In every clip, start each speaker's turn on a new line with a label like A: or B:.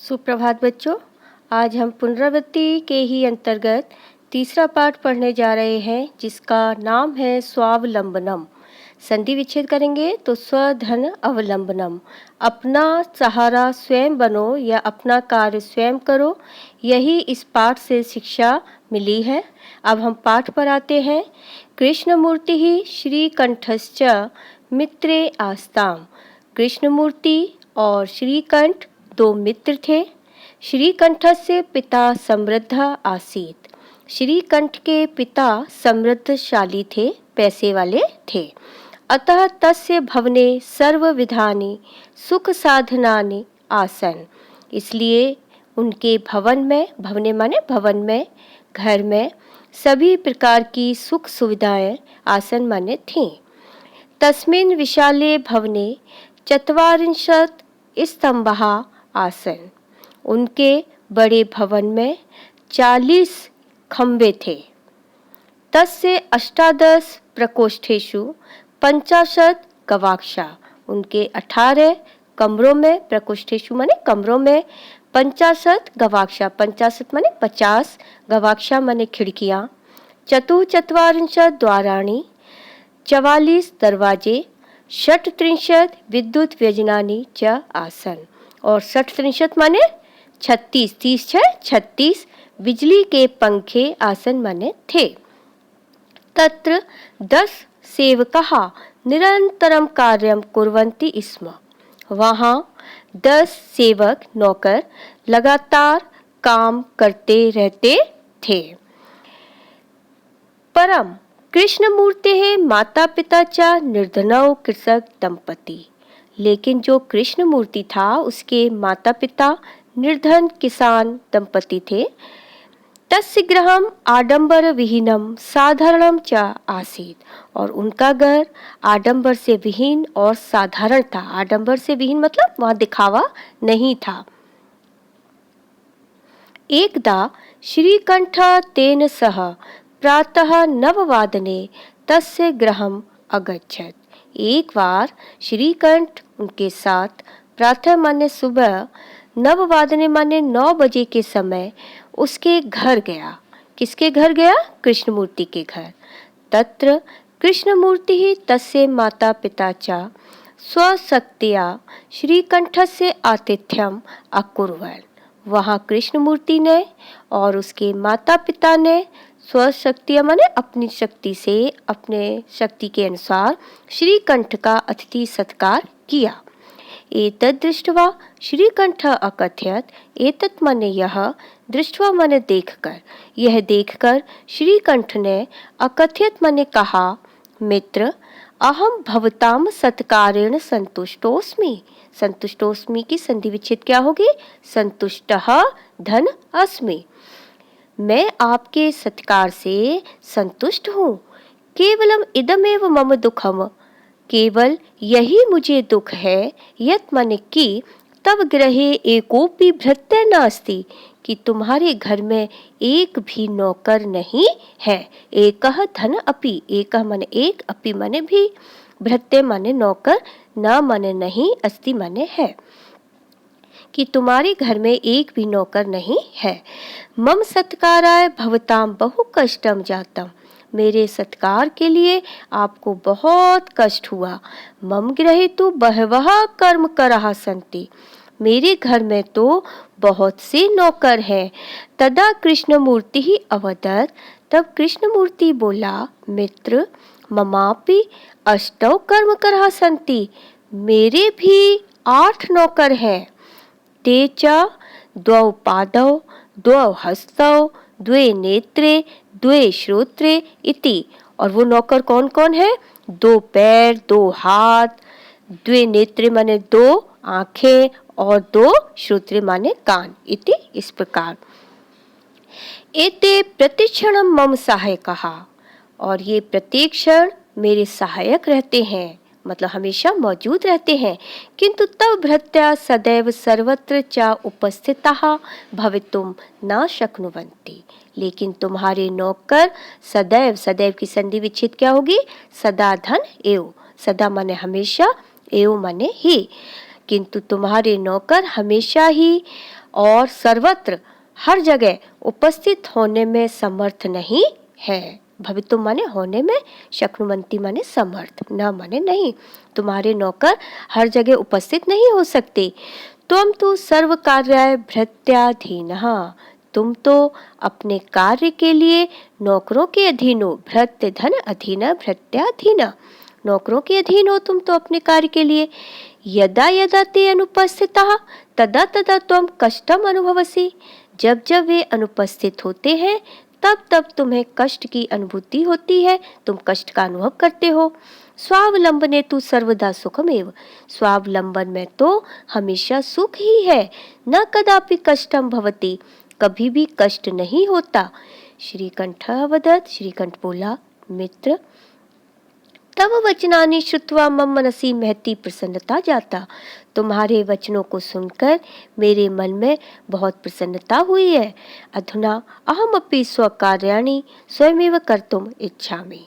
A: सुप्रभात बच्चों। आज हम पुनरावृत्ति के ही अंतर्गत तीसरा पाठ पढ़ने जा रहे हैं, जिसका नाम है स्वावलंबनम। संधि विच्छेद करेंगे तो स्वधन अवलंबनम। अपना सहारा स्वयं बनो या अपना कार्य स्वयं करो, यही इस पाठ से शिक्षा मिली है। अब हम पाठ पर आते हैं। कृष्णमूर्ति ही श्रीकंठश्च मित्रे आस्ताम। कृष्णमूर्ति और श्रीकंठ दो मित्र थे। श्रीकंठ से पिता समृद्ध आसीत। श्रीकंठ के पिता समृद्धशाली थे, पैसे वाले थे। अतः तस्य भवने सर्वविधानि सुख साधनानि आसन। इसलिए उनके भवन में, भवने माने भवन में, घर में सभी प्रकार की सुख सुविधाएं आसन माने थीं। तस्मिन् विशाले भवने चत्वारिंशत् स्तंभः आसन। उनके बड़े भवन में 40 खंबे थे। तस्य अष्टादश प्रकोष्ठेषु 50 गवाक्षा। उनके 18 कमरों में, प्रकोष्ठेषु माने कमरों में, 50 गवाक्षा, 50 माने 50, गवाक्षा माने खिड़कियाँ, चतुश्चत्वारिंशत् द्वाराणि, 44 दरवाजे, षट्त्रिंशत् विद्युत व्यजनानि च आसन। और षट्त्रिंशत् माने 36, 30 है 36 बिजली के पंखे आसन माने थे। तत्र 10 सेवकाः निरंतरम कार्यम कुर्वन्ति स्म। वहाँ 10 सेवक नौकर लगातार काम करते रहते थे। परम कृष्णमूर्तेः माता पिता च निर्धनौ कृषक दंपति। लेकिन जो कृष्णमूर्ति था, उसके माता पिता निर्धन किसान दंपति थे। तस्य गृहम् आडंबर विहीनम साधारणम च आसीत। और उनका घर आडंबर से विहीन और साधारण था। आडंबर से विहीन मतलब वहाँ दिखावा नहीं था। एकदा श्रीकंठ तेन सह प्रातः 9 तस्य गृहम् अगच्छत्। एक बार श्रीकंठ उनके साथ प्रातः माने सुबह, 9 माने 9 बजे के समय उसके घर गया। किसके घर गया? कृष्णमूर्ति के घर। तत्र कृष्णमूर्ति ही तस्य माता पिता च स्वशक्त्या श्रीकंठस्य आतिथ्यम अकुर्वन्। वहाँ कृष्णमूर्ति ने और उसके माता पिता ने स्वशक्ति माने अपनी शक्ति से, अपने शक्ति के अनुसार श्रीकंठ का अतिथि सत्कार किया। एतद् दृष्ट्वा श्रीकंठ अकथयत्। एतत् माने यह, दृष्ट्वा माने देखकर, यह देखकर श्रीकंठ ने अकथयत् माने कहा, मित्र अहम भवताम सत्कारेण संतुष्टोस्मि। संतुष्टोस्मि की संधि विच्छेद क्या होगी? संतुष्टः धन अस्मि। मैं आपके सत्कार से संतुष्ट हूँ। केवलम इदमेव मम दुखम। केवल यही मुझे दुख है। यत् माने कि तव गृहे एकोपि भृत्य नास्ति, कि तुम्हारे घर में एक भी नौकर नहीं है। एकः धन अपि, एकः माने एक, अपि माने भी, भृत्य माने नौकर, न माने नहीं, अस्ति माने है, कि तुम्हारे घर में एक भी नौकर नहीं है। मम सत्काराय भवताम बहु कष्टम जातम। मेरे सत्कार के लिए आपको बहुत कष्ट हुआ। मम गृहे तो बहवः कर्मकराः सन्ति। मेरे घर में तो बहुत से नौकर हैं। तदा कृष्णमूर्ति ही अवदत्। तब कृष्णमूर्ति बोला, मित्र ममापि अष्टौ कर्मकराः सन्ति। मेरे भी 8 नौकर हैं। ते च 2 पादौ 2 हस्तौ 2 नेत्रे 2 श्रोत्रे इति। और वो नौकर कौन कौन है? 2 पैर, 2 हाथ, 2 नेत्रे माने 2 आंखें और 2 श्रोत्रे माने कान इति। इस प्रकार एते प्रतिक्षणम मम सहायकः। और ये प्रत्येक क्षण मेरे सहायक रहते हैं, मतलब हमेशा मौजूद रहते हैं। किंतु तव भृत्या सदैव सर्वत्र च उपस्थिताः भवितुम न शक्नुवन्ति। लेकिन तुम्हारे नौकर सदैव, सदैव की संधि विच्छेद क्या होगी? सदा धन एव। सदा माने हमेशा, एव माने ही। किंतु तुम्हारे नौकर हमेशा ही और सर्वत्र हर जगह उपस्थित होने में समर्थ नहीं है। भवितुम माने होने में, शक्नुवंती माने समर्थ, न माने नहीं। तुम्हारे नौकर हर जगह उपस्थित नहीं हो सकते। त्वं तु सर्व कार्याय भृत्याधीनः, तुम तो अपने कार्य के लिए नौकरों के अधीन हो। भृत्य धन अधीन, भृत्याधीन, नौकरों के अधीन हो तुम तो अपने कार्य के लिए। यदा यदा ते अनुपस्थितः तदा तदा त्वं कष्टम अनुभवसि, जब जब वे अनुपस्थित होते हैं तब तब तुम्हें कष्ट की अनुभूति होती है, तुम कष्ट का अनुभव करते हो। स्वावलंबने तु सर्वदा सुखमेव, स्वावलंबन में तो हमेशा सुख ही है। न कदापि कष्टम भवति, कभी भी कष्ट नहीं होता। श्रीकंठ अवदत्, श्रीकंठ बोला, मित्र तव वचनानि श्रुत्वा मम मनसि महती प्रसन्नता जाता, तुम्हारे वचनों को सुनकर मेरे मन में बहुत प्रसन्नता हुई है। अधुना अहमपि स्वकार्याणि स्वयमेव कर्तुम इच्छामि,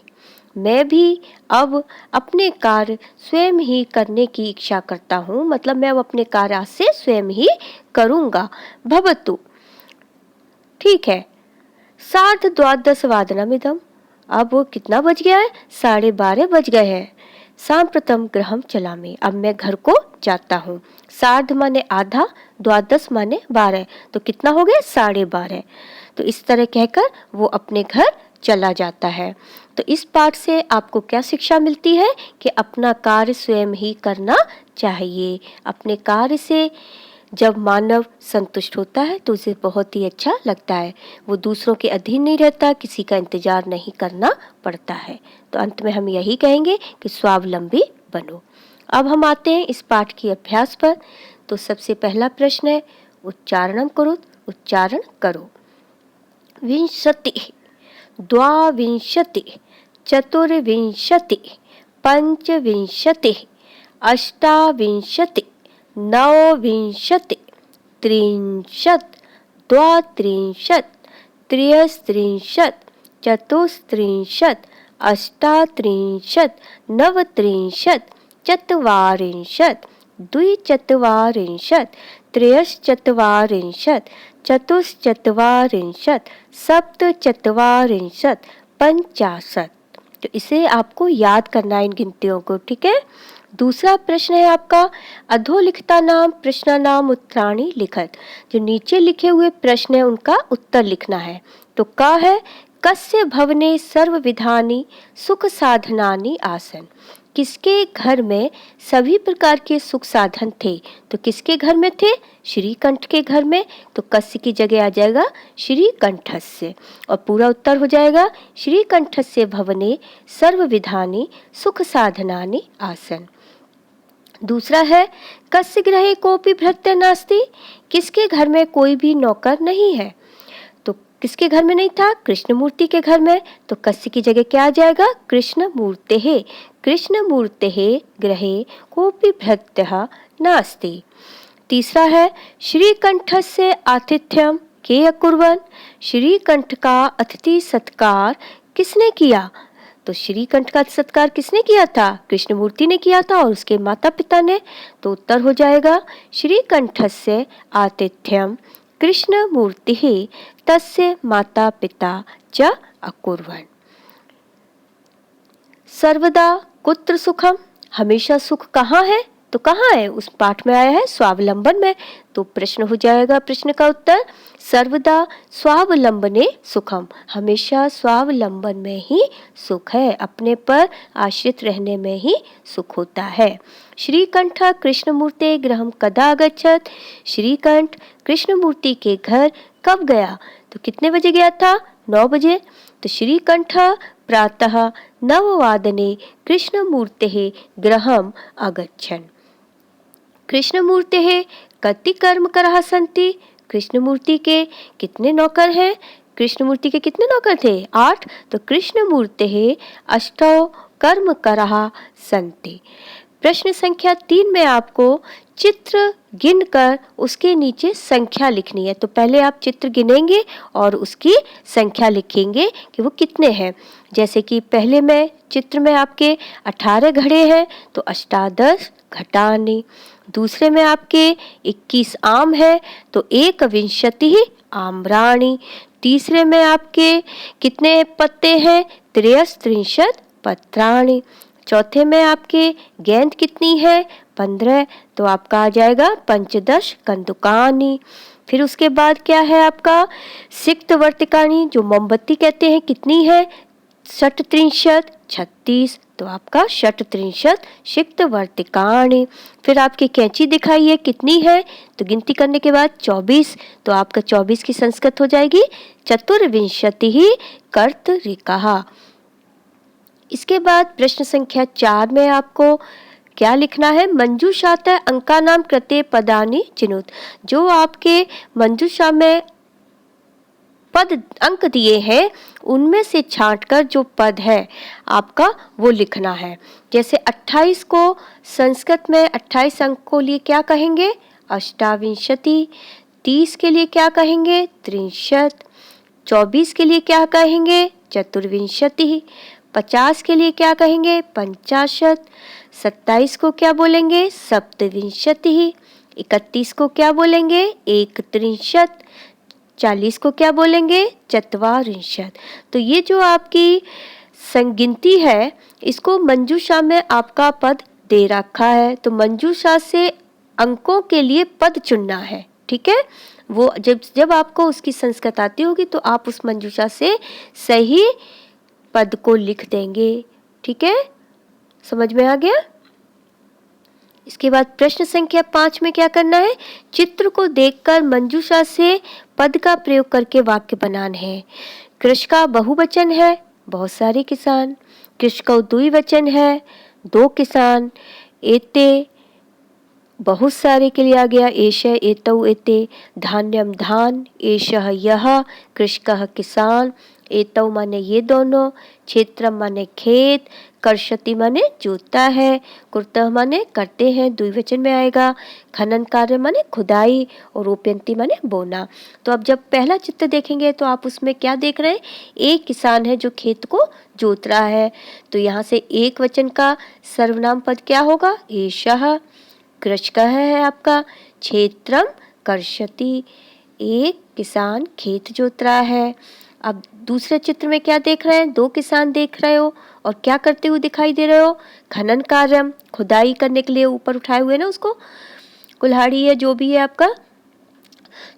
A: मैं भी अब अपने कार्य स्वयं ही करने की इच्छा करता हूँ, मतलब मैं अब अपने कार्य आज से स्वयं ही करूँगा। भवतु, ठीक है। सार्ध द्वादश वादनमिदम्, अब वो कितना बज गया है? 12:30 बज गए हैं। सांप्रतम गृहम चलामि, अब मैं घर को जाता हूँ। सार्ध माने आधा, द्वादश माने 12, तो कितना हो गया? 12:30। तो इस तरह कहकर वो अपने घर चला जाता है। तो इस पाठ से आपको क्या शिक्षा मिलती है कि अपना कार्य स्वयं ही करना चाहिए। अपने कार्य से जब मानव संतुष्ट होता है तो उसे बहुत ही अच्छा लगता है, वो दूसरों के अधीन नहीं रहता, किसी का इंतजार नहीं करना पड़ता है। तो अंत में हम यही कहेंगे कि स्वावलंबी बनो। अब हम आते हैं इस पाठ की अभ्यास पर। तो सबसे पहला प्रश्न है, उच्चारणम करो, उच्चारण करो। विंशति, द्वाविंशति, चतुर्विंशति, पंचविंशति, अष्टाविंशति, नवविंशति, त्रिंशत्, द्वात्रिंशत्, त्रयस्त्रिंशत्, चतुस्त्रिंशत्, अष्टात्रिंशत्, नवत्रिंशत्, चत्वारिंशत्, द्विचत्वारिंशत्, त्रयश्चत्वारिंशत्, चतुश्चत्वारिंशत्, सप्तचत्वारिंशत्, 50। तो इसे आपको याद करना है, इन गिनतियों को, ठीक है। दूसरा प्रश्न है आपका, अधोलिखिता नाम प्रश्नानाम उत्तराणि लिखत, जो नीचे लिखे हुए प्रश्न है उनका उत्तर लिखना है। तो का है, कस्य भवने सर्वविधानि सुख साधनानि आसन, किसके घर में सभी प्रकार के सुख साधन थे। तो किसके घर में थे? श्रीकंठ के घर में। तो कस्य की जगह आ जाएगा श्रीकंठस्य, और पूरा उत्तर हो जाएगा श्रीकंठस्य भवने सर्वविधानि सुख साधनानि आसन। दूसरा है, कस्य गृहे कोपि भृत्य नास्ति, किसके घर में कोई भी नौकर नहीं है। तो किसके घर में नहीं था? कृष्णमूर्ति के घर में। तो कस्य की जगह क्या आ जाएगा? कृष्णमूर्तेः, कृष्णमूर्तेः गृहे कोपि भृत्यः नास्ति। तीसरा है, श्रीकंठस्य आतिथ्यम के अकुर्वन्, श्रीकंठ का अतिथि सत्कार किसने किया। तो श्रीकंठ का सत्कार किसने किया था? कृष्णमूर्ति ने किया था और उसके माता पिता ने। तो उत्तर हो जाएगा श्रीकंठस्य आतिथ्यम कृष्णमूर्तिः तस्य माता पिता च अकुर्वन्। सर्वदा कुत्र सुखम, हमेशा सुख कहाँ है? तो कहाँ है? उस पाठ में आया है स्वावलंबन में। तो प्रश्न हो जाएगा, प्रश्न का उत्तर सर्वदा स्वावलंबने सुखम, हमेशा स्वावलंबन में ही सुख है, अपने पर आश्रित रहने में ही सुख होता है। श्रीकंठ कृष्णमूर्ते गृहम कदा गच्छत, श्रीकंठ कृष्णमूर्ति के घर कब गया? तो कितने बजे गया था? 9 बजे। तो श्रीकंठ प्रातः 9 कृष्णमूर्तेः गृहम अगच्छन्। कृष्णमूर्तेः कति कर्मकराः सन्ति, कृष्णमूर्ति के कितने नौकर हैं? कृष्णमूर्ति के कितने नौकर थे? 8। तो कृष्णमूर्तेः 8 कर्मकराः सन्ति। प्रश्न संख्या 3 में आपको चित्र गिनकर उसके नीचे संख्या लिखनी है। तो पहले आप चित्र गिनेंगे और उसकी संख्या लिखेंगे कि वो कितने हैं। जैसे कि पहले में चित्र में आपके 18 घड़े हैं, तो अष्टादश घटानि। दूसरे में आपके 21 आम है तो एकविंशति आम्राणि। तीसरे में आपके कितने पत्ते हैं? 33 पत्राणि। चौथे में आपके गेंद कितनी है? 15, तो आपका आ जाएगा 15 कंदुकानि। फिर उसके बाद क्या है आपका? सिक्तवर्तिकानि, जो मोमबत्ती कहते हैं, कितनी है? 37 36, तो आपका 37 सिक्तवर्तिकानि। फिर आपकी कैंची दिखाइए कितनी है? तो गिनती करने के बाद 24, तो आपका 24 की संस्कृत हो जाएगी चतुर्विंशतिः कर्तरिकाः। इसके बाद प्रश्न संख्या 4 में आपको क्या लिखना है? मंजूषातः अंकानां कृते पदानि चिनुत। जो आपके मंजूषा में पद अंक दिए हैं उनमें से छांटकर जो पद है आपका वो लिखना है। जैसे 28 को संस्कृत में 28 अंक को लिए क्या कहेंगे? अष्टाविंशति। 30 के लिए क्या कहेंगे? 63। 24 के लिए क्या कहेंगे? चतुर्विंशति। 50 के लिए क्या कहेंगे? 50। 27 को क्या बोलेंगे? सप्तविंशति। 31 को क्या बोलेंगे? 31। 40 को क्या बोलेंगे? चत्वारिंशत्। तो ये जो आपकी संगिनती है इसको मंजूषा में आपका पद दे रखा है, तो मंजूषा से अंकों के लिए पद चुनना है। ठीक है, वो जब आपको उसकी संस्कृत आती होगी तो आप उस मंजूषा से सही पद को लिख देंगे। ठीक है, समझ में आ गया? इसके बाद प्रश्न संख्या 5 में क्या करना है? चित्र को देखकर मंजूषा से पद का प्रयोग करके वाक्य बनाना है। कृष का बहुवचन है, बहुत सारे किसान। कृष का द्विवचन है, 2 किसान। एते बहुत सारे के लिए आ गया, एष एतौ एते। धान्यम धान, एषः यह। कृषकः किसान, एतौ माने ये दोनों। क्षेत्रम माने खेत, कर्षति माने जोतता है। कुर्तः माने करते हैं, द्विवचन में आएगा। खनन कार्य माने खुदाई, और रोपयंती माने बोना। तो अब जब पहला चित्र देखेंगे तो आप उसमें क्या देख रहे हैं? एक किसान है जो खेत को जोत रहा है, तो यहाँ से एक वचन का सर्वनाम पद क्या होगा? एषः। कृषकः है आपका, क्षेत्रम कर्षति, एक किसान खेत जोत रहा है। अब दूसरे चित्र में क्या देख रहे हैं? 2 किसान देख रहे हो और क्या करते हुए दिखाई दे रहे हो? खनन कार्यम, खुदाई करने के लिए ऊपर उठाए हुए ना उसको, कुल्हाड़ी है जो भी है आपका।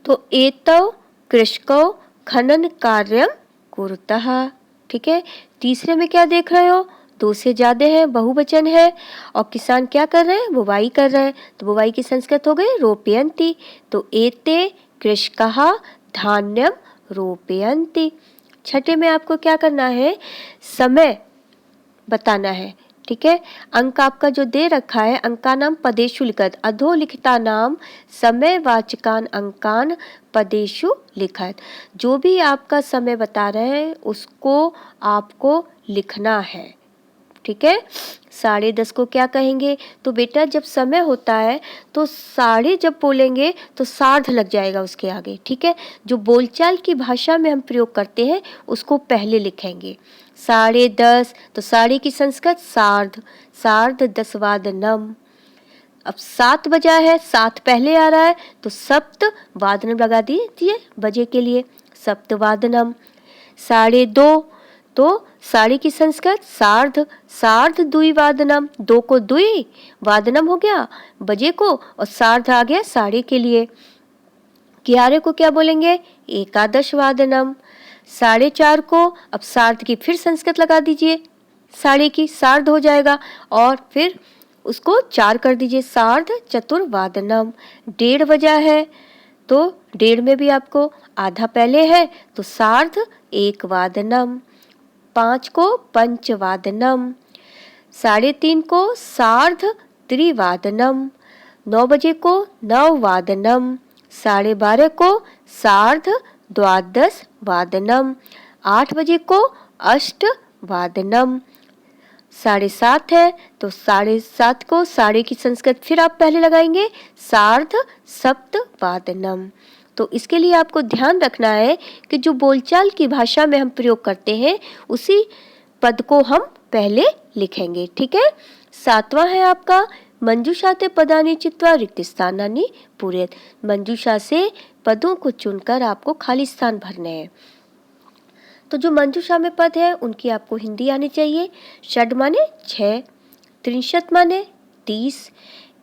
A: तो एतौ कृषकौ खनन कार्यम कुरुतः। ठीक है, तीसरे में क्या देख रहे हो? 2 से ज्यादा है, बहुवचन है, और किसान क्या कर रहे हैं? बुवाई कर रहे हैं, तो बुवाई की संस्कृत हो गई रोपयंती। तो एते कृषकः धान्यम रोपयन्ति। छठे में आपको क्या करना है? समय बताना है। ठीक है, अंक आपका जो दे रखा है, अंकानाम पदेषु लिखत, अधोलिखिता नाम समयवाचकान अंकान पदेषु लिखत। जो भी आपका समय बता रहे हैं उसको आपको लिखना है। ठीक है, 10:30 को क्या कहेंगे? तो बेटा जब समय होता है तो साढ़े जब बोलेंगे तो सार्ध लग जाएगा उसके आगे। ठीक है, जो बोलचाल की भाषा में हम प्रयोग करते हैं उसको पहले लिखेंगे। 10:30, तो साढ़े की संस्कृत सार्ध, सार्ध 10 वादनम। अब 7 बजा है, 7 पहले आ रहा है तो सप्त वादनम लगा दीजिए बजे के लिए, सप्त वादनम। 2:30, तो साढ़े की संस्कृत सार्ध, सार्ध द्विवादनम। 2 को द्वि वादनम हो गया बजे को, और सार्ध आ गया साढ़े के लिए। 11 को क्या बोलेंगे? एकादश वादनम। 4:30 को अब सार्ध की फिर संस्कृत लगा दीजिए, साढ़े की सार्ध हो जाएगा, और फिर उसको 4 कर दीजिए, सार्ध चतुर्वादनम। 1:30 बजा है तो 1:30 में भी आपको आधा पहले है तो सार्ध 1 वादनम। 5 को पंचवादनम। 3:30 को सार्ध त्रिवादनम। 9 बजे को नववादनम। 12:30 को सार्ध द्वादश वादनम। 8 बजे को अष्टवादनम। 7:30 है तो 7:30 को साढ़े की संस्कृत फिर आप पहले लगाएंगे, सार्ध सप्तवादनम। तो इसके लिए आपको ध्यान रखना है कि जो बोलचाल की भाषा में हम प्रयोग करते हैं उसी पद को हम पहले लिखेंगे। ठीक है, 7वां है आपका मंजूषा ते पदानी चित्वा रिक्त स्थानानि पूरयेत्। मंजूषा से पदों को चुनकर आपको खाली स्थान भरने हैं। तो जो मंजूषा में पद है उनकी आपको हिंदी आनी चाहिए। षड माने 6, त्रिंशत माने 30,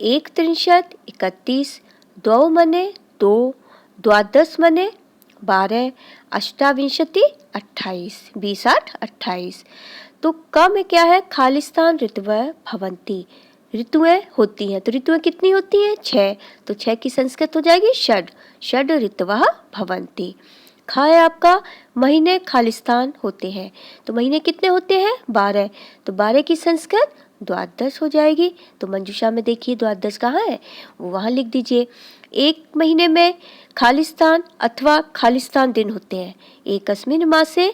A: एक त्रिंशत 31, द्वौ माने 2, द्वादश माने 12, अष्टाविंशति 28, 20 8 28। तो क में क्या है? खालिस्तान ऋतवः भवन्ति, ऋतुएं होती हैं। तो ऋतुएं कितनी होती हैं? 6। तो 6 की संस्कृत हो जाएगी षड, षड ऋतवः भवन्ति। खा है आपका महीने खालिस्तान होते हैं। तो महीने कितने होते हैं? 12। तो 12 की संस्कृत द्वादश हो जाएगी। तो मंजूषा में देखिए द्वादश कहाँ है, वो वहाँ लिख दीजिए। एक महीने में खालिस्तान अथवा खालिस्तान दिन होते हैं। एकस्मिन् मासे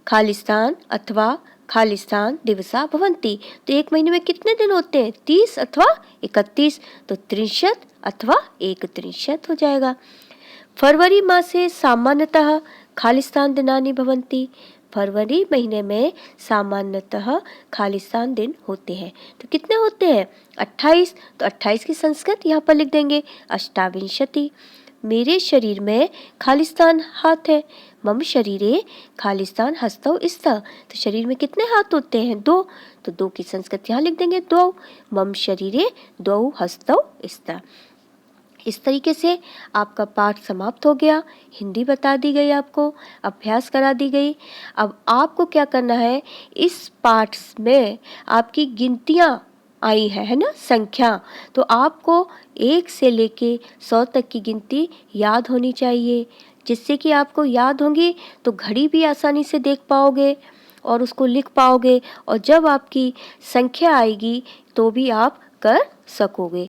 A: खालिस्तान अथवा खालिस्तान दिवसा भवन्ति। तो एक महीने में कितने दिन होते हैं? 30 अथवा 31। तो 63 अथवा 31 हो जाएगा। फरवरी मासे सामान्यतः खालिस्तान दिनानि भवन्ति। फरवरी महीने में सामान्यतः खालिस्तान दिन होते हैं। तो कितने होते हैं? 28। तो 28 की संस्कृत यहाँ पर लिख देंगे अष्टाविंशति। मेरे शरीर में खालिस्तान हाथ है। मम शरीरे खालिस्तान हस्तौ स्तः। तो शरीर में कितने हाथ होते हैं? 2। तो 2 की संस्कृत यहाँ लिख देंगे द्वौ। मम शरीरे द्वौ हस्तौ स्तः। इस तरीके से आपका पाठ समाप्त हो गया। हिंदी बता दी गई, आपको अभ्यास करा दी गई। अब आपको क्या करना है, इस पाठ में आपकी गिनतियाँ आई है ना, संख्या। तो आपको 1 से लेके 100 तक की गिनती याद होनी चाहिए। जिससे कि आपको याद होंगी तो घड़ी भी आसानी से देख पाओगे और उसको लिख पाओगे, और जब आपकी संख्या आएगी तो भी आप कर सकोगे।